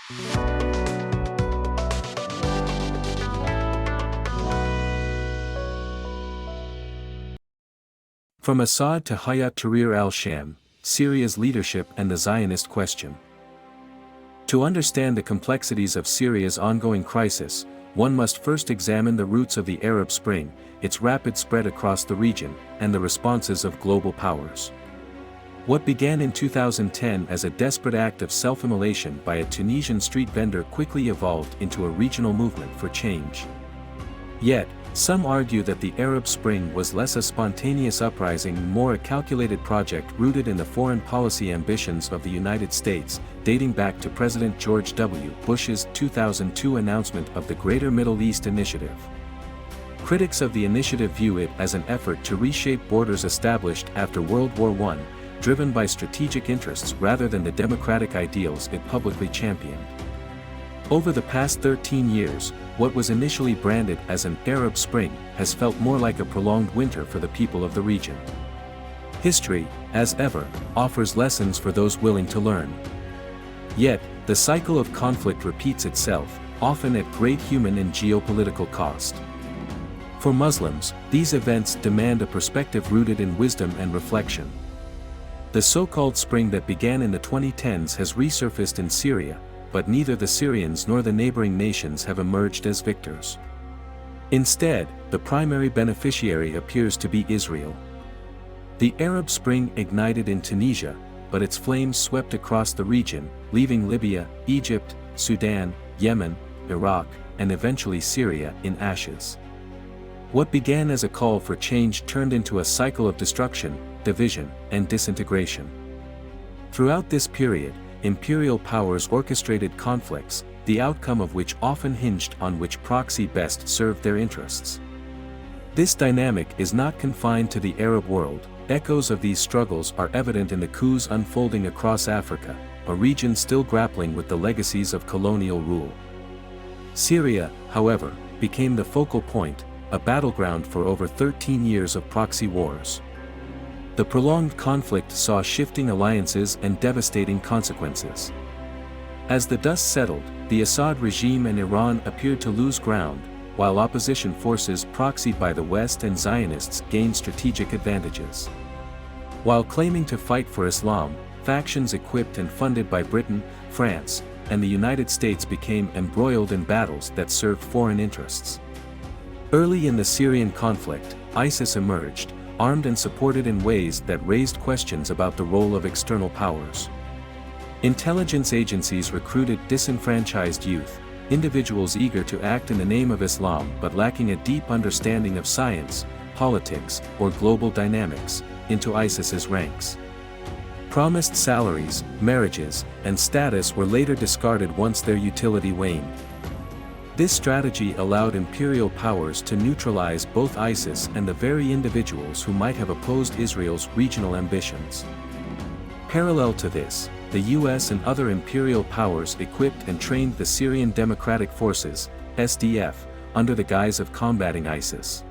From Assad to Hayat Tahrir al-Sham, Syria's leadership and the Zionist question. To understand the complexities of Syria's ongoing crisis, one must first examine the roots of the Arab Spring, its rapid spread across the region, and the responses of global powers. What began in 2010 as a desperate act of self-immolation by a Tunisian street vendor quickly evolved into a regional movement for change. Yet, some argue that the Arab Spring was less a spontaneous uprising and more a calculated project rooted in the foreign policy ambitions of the United States, dating back to President George W. Bush's 2002 announcement of the Greater Middle East Initiative. Critics of the initiative view it as an effort to reshape borders established after World War I, driven by strategic interests rather than the democratic ideals it publicly championed. Over the past 13 years, what was initially branded as an Arab Spring has felt more like a prolonged winter for the people of the region. History, as ever, offers lessons for those willing to learn. Yet, the cycle of conflict repeats itself, often at great human and geopolitical cost. For Muslims, these events demand a perspective rooted in wisdom and reflection. The so-called spring that began in the 2010s has resurfaced in Syria, but neither the Syrians nor the neighboring nations have emerged as victors. Instead, the primary beneficiary appears to be Israel. The Arab Spring ignited in Tunisia, but its flames swept across the region, leaving Libya, Egypt, Sudan, Yemen, Iraq, and eventually Syria in ashes. What began as a call for change turned into a cycle of destruction, division, and disintegration. Throughout this period, imperial powers orchestrated conflicts, the outcome of which often hinged on which proxy best served their interests. This dynamic is not confined to the Arab world. Echoes of these struggles are evident in the coups unfolding across Africa, a region still grappling with the legacies of colonial rule. Syria, however, became the focal point, a battleground for over 13 years of proxy wars. The prolonged conflict saw shifting alliances and devastating consequences. As the dust settled, the Assad regime and Iran appeared to lose ground, while opposition forces proxied by the West and Zionists gained strategic advantages. While claiming to fight for Islam, factions equipped and funded by Britain, France, and the United States became embroiled in battles that served foreign interests. Early in the Syrian conflict, ISIS emerged, armed and supported in ways that raised questions about the role of external powers. Intelligence agencies recruited disenfranchised youth, individuals eager to act in the name of Islam but lacking a deep understanding of science, politics, or global dynamics, into ISIS's ranks. Promised salaries, marriages, and status were later discarded once their utility waned. This strategy allowed imperial powers to neutralize both ISIS and the very individuals who might have opposed Israel's regional ambitions. Parallel to this, the US and other imperial powers equipped and trained the Syrian Democratic Forces, SDF, under the guise of combating ISIS.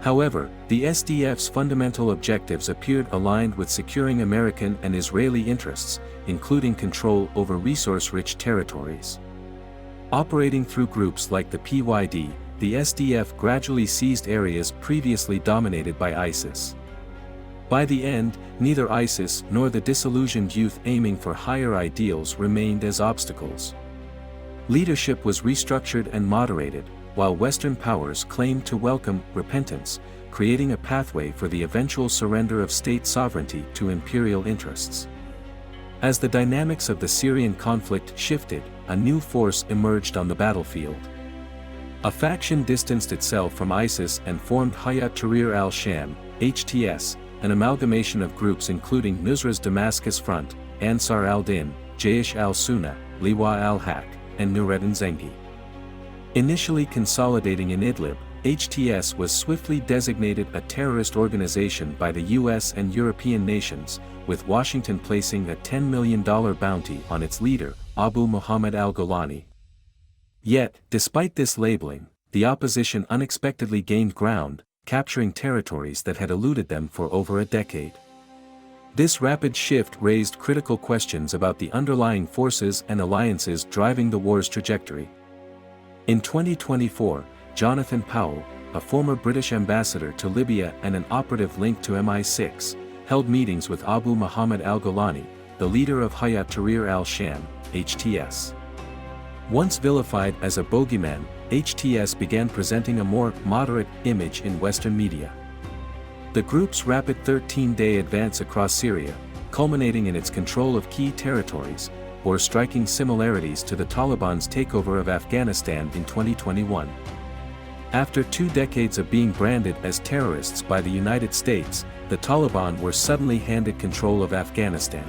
However, the SDF's fundamental objectives appeared aligned with securing American and Israeli interests, including control over resource-rich territories. Operating through groups like the PYD, the SDF gradually seized areas previously dominated by ISIS. By the end, neither ISIS nor the disillusioned youth aiming for higher ideals remained as obstacles. Leadership was restructured and moderated, while Western powers claimed to welcome repentance, creating a pathway for the eventual surrender of state sovereignty to imperial interests. As the dynamics of the Syrian conflict shifted, a new force emerged on the battlefield. A faction distanced itself from ISIS and formed Hayat Tahrir al-Sham, HTS, an amalgamation of groups including Nusra's Damascus Front, Ansar al-Din, Jaish al-Sunnah, Liwa al-Haq, and Nureddin Zengi. Initially consolidating in Idlib, HTS was swiftly designated a terrorist organization by the US and European nations, with Washington placing a $10 million bounty on its leader, Abu Muhammad al-Golani. Yet, despite this labeling, the opposition unexpectedly gained ground, capturing territories that had eluded them for over a decade. This rapid shift raised critical questions about the underlying forces and alliances driving the war's trajectory. In 2024, Jonathan Powell, a former British ambassador to Libya and an operative linked to MI6, held meetings with Abu Muhammad al-Golani, the leader of Hayat Tahrir al-Sham, HTS. Once vilified as a bogeyman, HTS began presenting a more moderate image in Western media. The group's rapid 13-day advance across Syria, culminating in its control of key territories, bore striking similarities to the Taliban's takeover of Afghanistan in 2021. After 2 decades of being branded as terrorists by the United States, the Taliban were suddenly handed control of Afghanistan.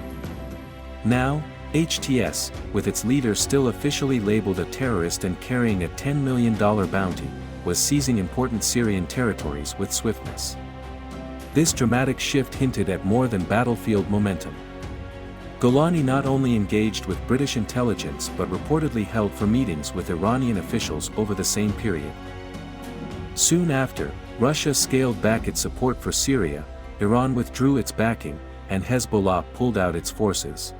Now, HTS, with its leader still officially labeled a terrorist and carrying a $10 million bounty, was seizing important Syrian territories with swiftness. This dramatic shift hinted at more than battlefield momentum. Golani not only engaged with British intelligence but reportedly held for meetings with Iranian officials over the same period. Soon after, Russia scaled back its support for Syria, Iran withdrew its backing, and Hezbollah pulled out its forces.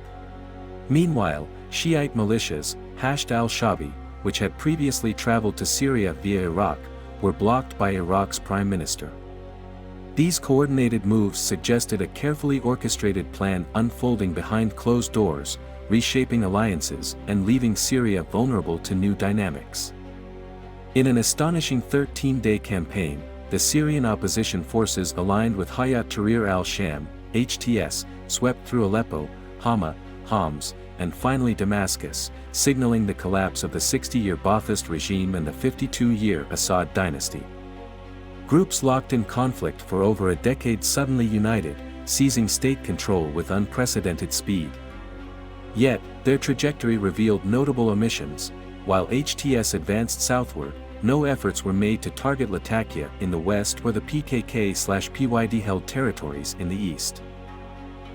Meanwhile, Shiite militias, Hashd al-Shaabi, which had previously traveled to Syria via Iraq, were blocked by Iraq's prime minister. These coordinated moves suggested a carefully orchestrated plan unfolding behind closed doors, reshaping alliances and leaving Syria vulnerable to new dynamics. In an astonishing 13-day campaign, the Syrian opposition forces aligned with Hayat Tahrir al-Sham, HTS, swept through Aleppo, Hama, Homs, and finally Damascus, signaling the collapse of the 60-year Ba'athist regime and the 52-year Assad dynasty. Groups locked in conflict for over a decade suddenly united, seizing state control with unprecedented speed. Yet, their trajectory revealed notable omissions. While HTS advanced southward, no efforts were made to target Latakia in the west or the PKK/PYD held territories in the east.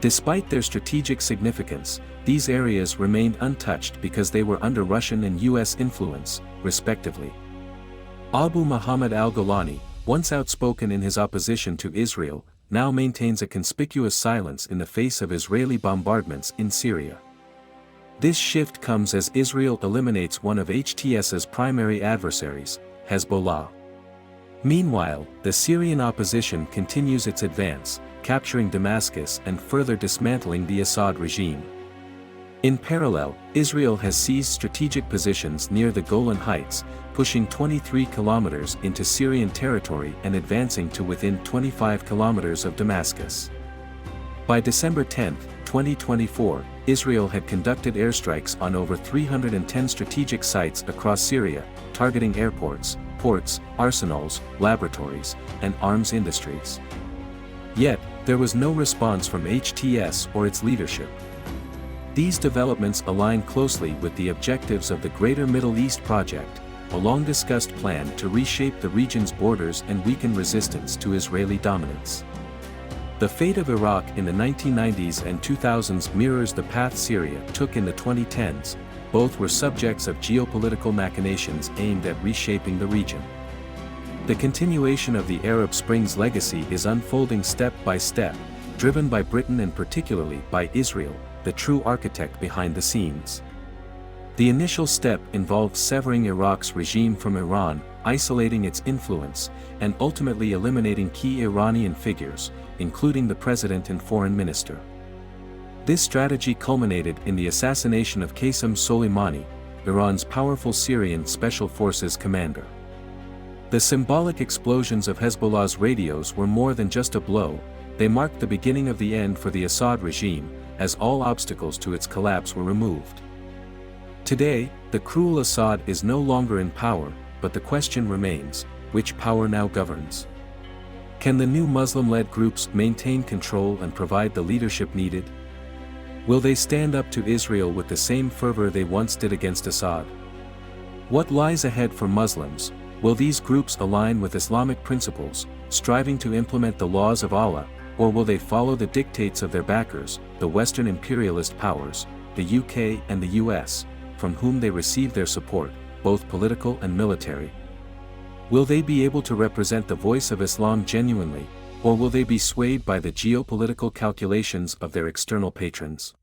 Despite their strategic significance, these areas remained untouched because they were under Russian and US influence, respectively. Abu Muhammad al-Golani, once outspoken in his opposition to Israel, now maintains a conspicuous silence in the face of Israeli bombardments in Syria. This shift comes as Israel eliminates one of HTS's primary adversaries, Hezbollah. Meanwhile, the Syrian opposition continues its advance, capturing Damascus and further dismantling the Assad regime. In parallel, Israel has seized strategic positions near the Golan Heights, pushing 23 kilometers into Syrian territory and advancing to within 25 kilometers of Damascus. By December 10, 2024, Israel had conducted airstrikes on over 310 strategic sites across Syria, targeting airports, ports, arsenals, laboratories, and arms industries. Yet, there was no response from HTS or its leadership. These developments align closely with the objectives of the Greater Middle East Project, a long-discussed plan to reshape the region's borders and weaken resistance to Israeli dominance. The fate of Iraq in the 1990s and 2000s mirrors the path Syria took in the 2010s. Both were subjects of geopolitical machinations aimed at reshaping the region. The continuation of the Arab Spring's legacy is unfolding step by step, driven by Britain and particularly by Israel, the true architect behind the scenes. The initial step involved severing Iraq's regime from Iran, isolating its influence, and ultimately eliminating key Iranian figures, including the president and foreign minister. This strategy culminated in the assassination of Qasem Soleimani, Iran's powerful Syrian Special Forces commander. The symbolic explosions of Hezbollah's radios were more than just a blow, they marked the beginning of the end for the Assad regime, as all obstacles to its collapse were removed. Today, the cruel Assad is no longer in power, but the question remains, which power now governs? Can the new Muslim-led groups maintain control and provide the leadership needed? Will they stand up to Israel with the same fervor they once did against Assad? What lies ahead for Muslims? Will these groups align with Islamic principles, striving to implement the laws of Allah, or will they follow the dictates of their backers, the Western imperialist powers, the UK and the US, from whom they receive their support, both political and military? Will they be able to represent the voice of Islam genuinely, Or will they be swayed by the geopolitical calculations of their external patrons?